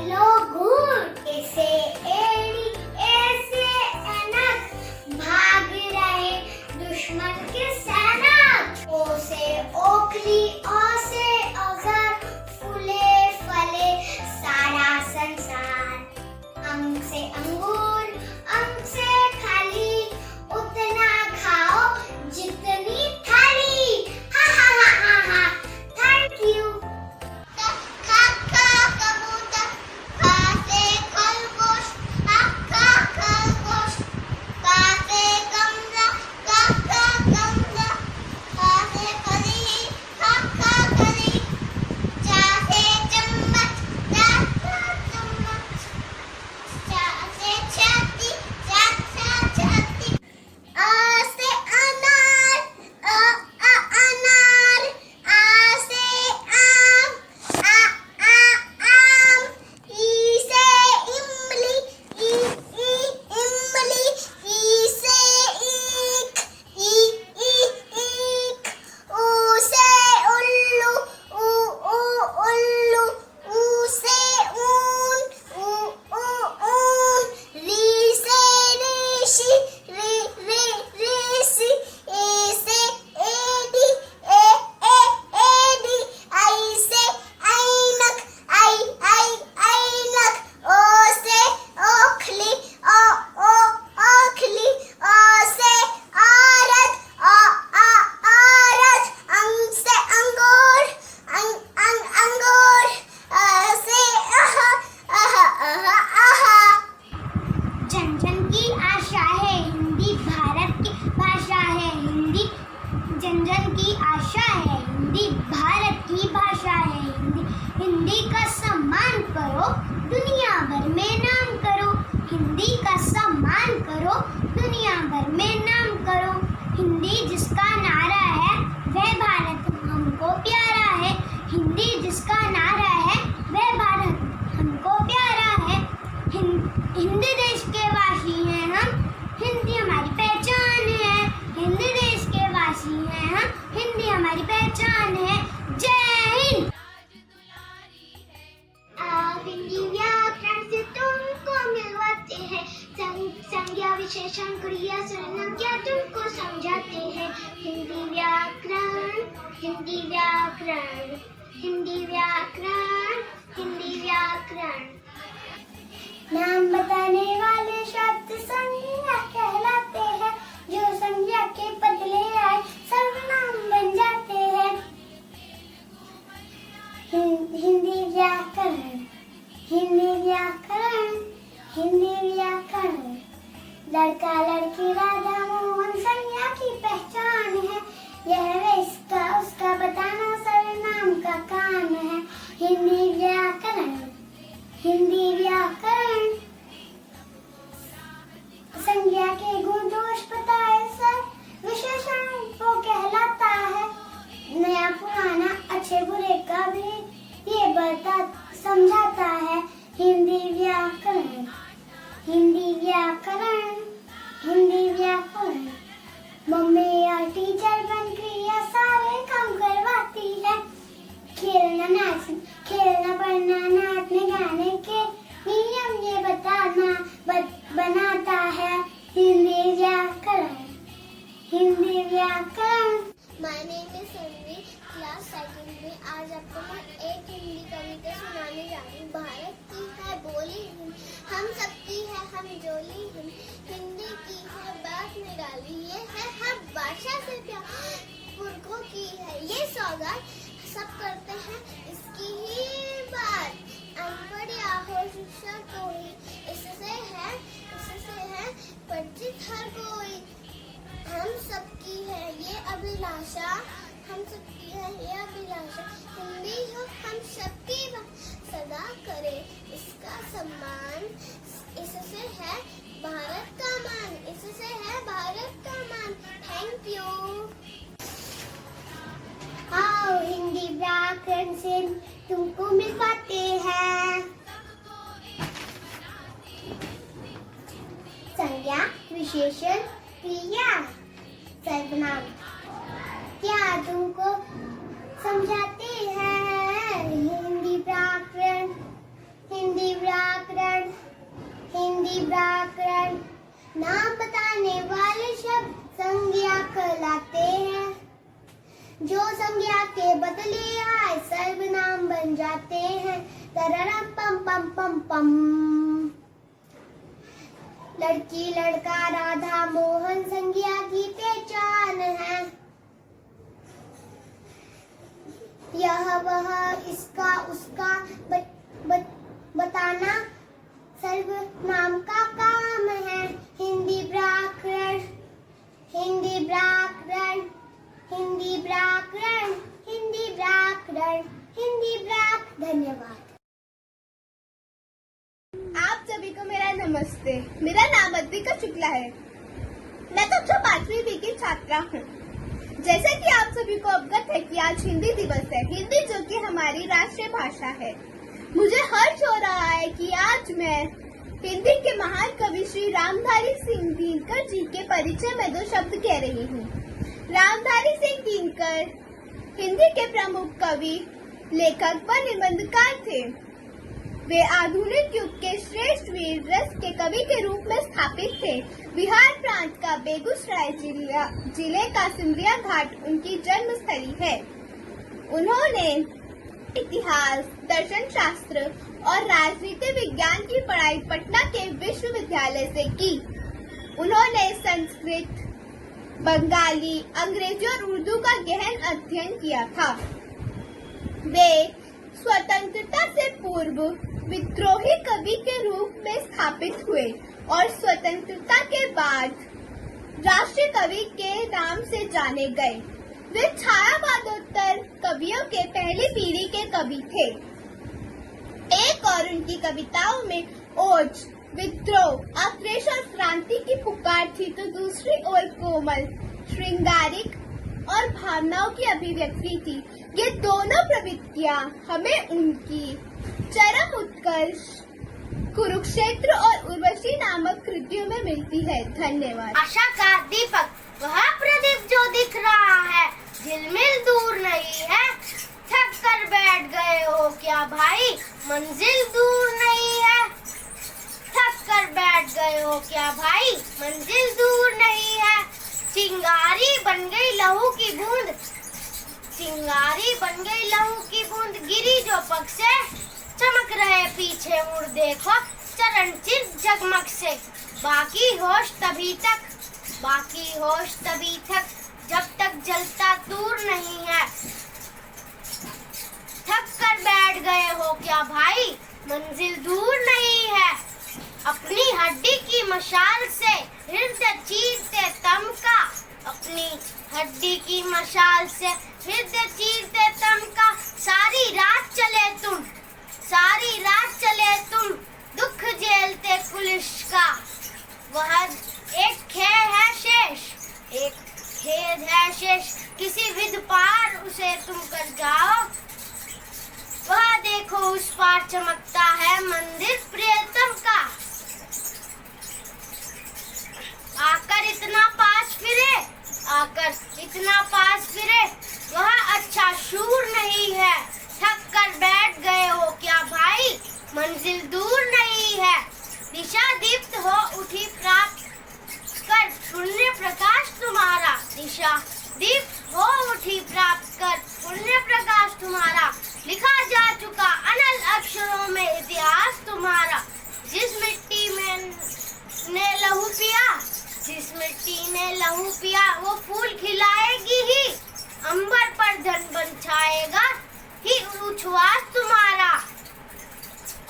लो घूर, ऐसे एड़ी ऐसे अनक, भाग रहे दुश्मन के सैनिक। ओ से ओखली ओ से औजार, फूले फले सारा संसार। अंग से अंगूर अंग से खाली, उतना खाओ जितनी थाली। हा हा हा हा हा, थैंक यू। जन जन की आशा है हिंदी, भारत की भाषा है हिंदी। हिंदी का सम्मान करो, दुनिया भर में नाम करो। हिंदी का सम्मान करो, दुनिया भर में नाम करो। हिंदी जिसका नारा है वह भारत हमको प्यारा है। हिंदी जिसका नारा है वह भारत हमको प्यारा है। हिंदी देश के वासी हैं हम, हिंदी हमारी पहचान है। हिंदी देश के वासी हैं हम, हिंदी हमारी पहचान है। जय हिंद। आप हिंदी व्याकरण से तुमको मिलवाते हैं, संज्ञा विशेषण क्रिया सर्वनाम क्या तुमको समझाते हैं। हिंदी व्याकरण, हिंदी व्याकरण, हिंदी व्याकरण, हिंदी व्याकरण। नाम बताने वाले शब्द संज्ञा कहलाते हैं, जो संज्ञा के बदले आए सर्वनाम बन जाते हैं। हिंदी व्याकरण, हिंदी व्याकरण, हिंदी व्याकरण। लड़का लड़की राधा मोहन संज्ञा की पहचान है, यह वे इसका उसका बताना सर्वनाम का काम है। हिंदी व्याकरण, हिंदी व्याकरण। संज्ञा के गुण दोष बताए सर विशेषण वो कहलाता है। नया पुराना अच्छे बुरे का भी ये बता समझाता है। हिंदी व्याकरण, हिंदी व्याकरण, हिंदी व्याकरण। मम्मी या टीचर बन क्रिया सारे काम करवाती है। खेलना पढ़ना नाचने गाने के नियम ये बनाता है। हिंदी व्याकरण, हिंदी व्याकरण। My name is Sanvi, class second में। आज आपको मैं एक हिंदी कविता सुनाने जा रही हूँ। भारत की है बोली हिंद, हम सबकी है हम जोली हिंद। हिंदी की है बात निराली, ये है हर भाषा से प्यार। पुरखों की है ये सौगात, सब करते हैं इसकी ही बात। अनपढ़ या हो शिक्षा कोई, इससे है परिचित हर कोई। हम सबकी है ये अभिलाषा, हम सबकी है ये अभिलाषा। हिंदी हो हम सबकी सदा करे इसका सम्मान। इससे है भारत का मान, इससे है भारत का मान। Thank you. आओ हिंदी व्याकरण से तुमको मिलवाते हैं। संज्ञा विशेषण क्रिया सर्वनाम क्या तुमको समझाते हैं। हिंदी व्याकरण, हिंदी हिंदी व्याकरण। नाम बताने वाले शब्द संज्ञा कहलाते हैं। जो संज्ञा के बदले आए सर्वनाम बन जाते हैं। तररम पम पम पम पम। लड़की लड़का राधा मोहन संज्ञा की पहचान है। यह वह इसका उसका बताना सर्वनाम का काम है। हिंदी व्याकरण, हिंदी व्याकरण, हिंदी व्याकरण, हिंदी व्याकरण, हिंदी व्याकरण। धन्यवाद। आप सभी को मेरा नमस्ते। मेरा नाम अद्विका शुक्ला है। मैं कक्षा 5वीं बी की छात्रा हूँ। जैसा कि आप सभी को अवगत है कि आज हिंदी दिवस है। हिंदी जो कि हमारी राष्ट्रीय भाषा है। मुझे हर्ष हो रहा है कि आज मैं हिंदी के महान कवि श्री रामधारी सिंह दिनकर जी के परिचय में 2 शब्द कह रही हूँ। रामधारी सिंह दिनकर हिंदी के प्रमुख कवि, लेखक व निबंधकार थे। वे आधुनिक युग के श्रेष्ठ वीर रस के कवि के रूप में स्थापित थे। बिहार प्रांत का बेगूसराय जिले का सिमरिया घाट उनकी जन्मस्थली है। उन्होंने इतिहास, दर्शन शास्त्र और राजनीति विज्ञान की पढ़ाई पटना के विश्वविद्यालय से की। उन्होंने संस्कृत, बंगाली, अंग्रेजी और उर्दू का गहन अध्ययन किया था। वे स्वतंत्रता से पूर्व विद्रोही कवि के रूप में स्थापित हुए और स्वतंत्रता के बाद राष्ट्रीय कवि के नाम से जाने गए। वे छायावादोत्तर कवियों के पहली पीढ़ी के कवि थे। एक और उनकी कविताओं में ओज, विद्रोह, आक्रोश और क्रांति की पुकार थी, तो दूसरी ओर कोमल, श्रृंगारिक और भावनाओं की अभिव्यक्ति थी। ये दोनों प्रवृत्तियां हमें उनकी चरम उत्कर्ष कुरुक्षेत्र और उर्वशी नामक कृतियों में मिलती है। धन्यवाद। आशा का दीपक, वह प्रदीप जो दिख रहा है, झिलमिल दूर नहीं है। थक कर बैठ गए हो क्या भाई, मंजिल दूर नहीं है। थक कर बैठ गए हो क्या भाई, मंजिल दूर नहीं है। चिंगारी बन गई लहू की बूंद, चिंगारी बन गई लहू की बूंद। गिरी जो पग से, चमक रहे पीछे मुड़ देखो, चरण चिर जगमग से। बाकी होश तभी तक, बाकी होश तभी तक, जब तक जलता दूर नहीं है। थक कर बैठ गए हो क्या भाई, मंजिल दूर नहीं है। अपनी हड्डी की मशाल से हृदय चीरते तम का, अपनी हड्डी की मशाल से हृदय चीरते तम का। सारी रात चले तुम, सारी रात चले तुम, दुख झेलते पुलिस का। वह एक खेद है शेष, एक खेद है शेष, किसी विध पार उसे तुम कर जाओ। वह देखो उस पार चमकता है मंदिर प्रियतम का। आकर इतना पास फिरे, आकर इतना पास फिरे, वह अच्छा शूर नहीं है। थक कर बैठ गए हो क्या भाई, मंजिल दूर नहीं है। दिशा दीप्त हो उठी प्राप्त कर पुण्य प्रकाश तुम्हारा, दिशा दीप्त हो उठी प्राप्त कर पुण्य प्रकाश तुम्हारा। लिखा जा चुका अनल अक्षरों में इतिहास तुम्हारा। जिस मिट्टी में ने लहू पिया, जिस मिट्टी ने लहू पिया, वो फूल खिलाएगी ही। अंबर पर जन बन छाएगा ही उच्छ्वास तुम्हारा।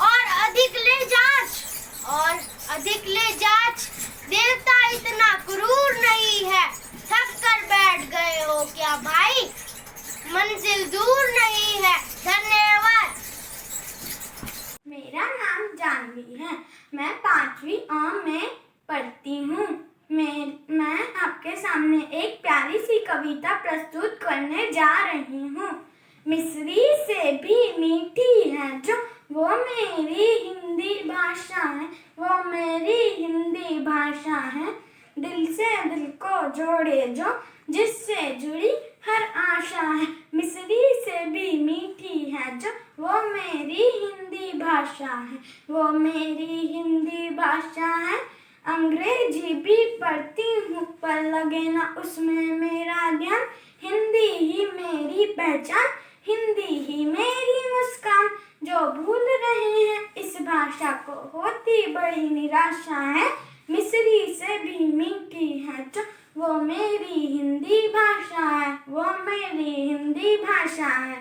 और अधिक ले जांच, और अधिक ले जांच, देवता इतना क्रूर नहीं है। थक कर बैठ गए हो क्या भाई, मंजिल दूर नहीं है। धन्यवाद। मेरा नाम जानवी है। मैं 5वीं A में पढ़ती हूँ। मैं आपके सामने एक प्यारी सी कविता प्रस्तुत करने जा रही हूँ। मिस्री से भी मीठी है जो, वो मेरी हिंदी भाषा है, वो मेरी हिंदी भाषा है। दिल से दिल को जोड़े जो, जिससे जुड़ी हर आशा है मिस्री से भी मीठी है जो, वो मेरी हिंदी भाषा है, वो मेरी हिंदी भाषा है। अंग्रेजी भी पढ़ती हूँ पर लगे ना उसमें मेरा ध्यान, हिंदी ही मेरी पहचान, हिंदी ही मेरी मुस्कान। जो भूल रहे हैं इस भाषा को होती बड़ी निराशा है, मिस्री से भी मीठी है जो, वो मेरी हिंदी भाषा है, वो मेरी हिंदी भाषा है।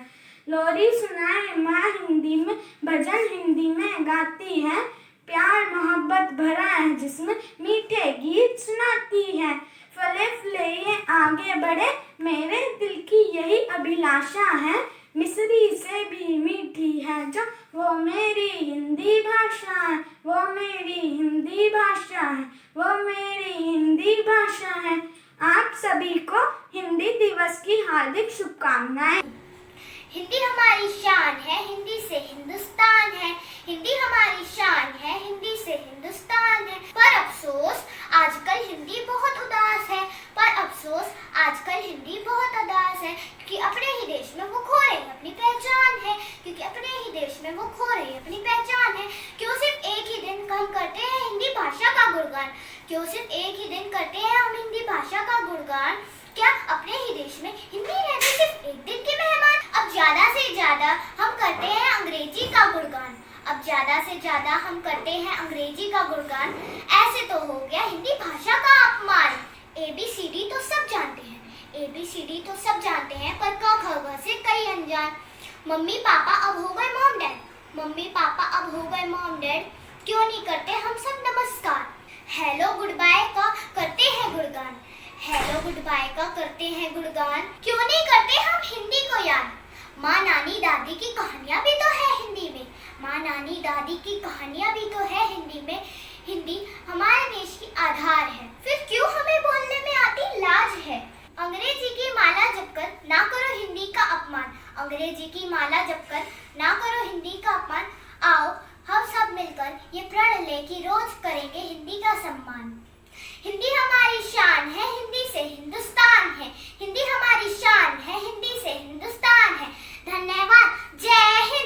लोरी सुनाए माँ हिंदी में, भजन हिंदी में गाती है, प्यार मोहब्बत भरा है जिसमें मीठे गीत सुनाती है। फले फूले ये आगे बढ़े मेरे दिल की यही अभिलाषा है, मिस्री से भी मीठी है जो, वो मेरी हिंदी भाषा है, वो मेरी हिंदी भाषा है, वो मेरी हिंदी भाषा है। आप सभी को हिंदी दिवस की हार्दिक शुभकामनाएं। हिंदी हमारी शान है, हिंदी से हिंदुस्तान है। हिंदी हमारी शान है, हिंदी से हिंदुस्तान है। पर अफसोस आजकल हिंदी बहुत उदास है, पर अफसोस आजकल हिंदी बहुत उदास है, क्योंकि अपने ही देश में वो खो रही अपनी पहचान है, क्योंकि अपने ही देश में वो खो रही अपनी पहचान है। क्यों सिर्फ एक ही दिन हम करते हैं हिंदी भाषा का गुणगान, क्यों सिर्फ एक ही दिन करते हैं हम हिंदी भाषा का गुणगान। क्या अपने ही देश में हिंदी रहने सिर्फ एक दिन के मेहमान? अब ज्यादा से ज्यादा हम करते हैं अंग्रेजी का गुणगान, अब ज्यादा से ज्यादा हम करते हैं अंग्रेजी का गुणगान। ऐसे तो हो गया हिंदी भाषा का अपमान। ABCD तो सब जानते हैं, ABCD तो सब जानते हैं, पर क ख ग से कई अनजान। मम्मी पापा अब हो गए मॉम डैड, मम्मी पापा अब हो गए मॉम डैड, क्यों नहीं करते हम सब नमस्कार। हेलो गुड बाय का करते हैं गुणगान, हेलो गुड बाय का करते हैं गुणगान, क्यों नहीं करते हम हिंदी को याद। माँ नानी दादी की कहानियाँ भी तो है हिंदी में, माँ नानी दादी की कहानियाँ भी तो है हिंदी में। हिंदी हमारे देश की आधार है, फिर क्यों हमें बोलने में आती लाज है। अंग्रेजी की माला जपकर ना करो हिंदी का अपमान, अंग्रेजी की माला जपकर ना करो हिंदी का अपमान। आओ हम सब मिलकर ये प्रण लें कि रोज करेंगे हिंदी का सम्मान। हिंदी हमारी शान है, हिंदी से हिंदुस्तान है, हिंदी हमारी शान है, हिंदी से हिंदुस्तान है। धन्यवाद, जय हिंद।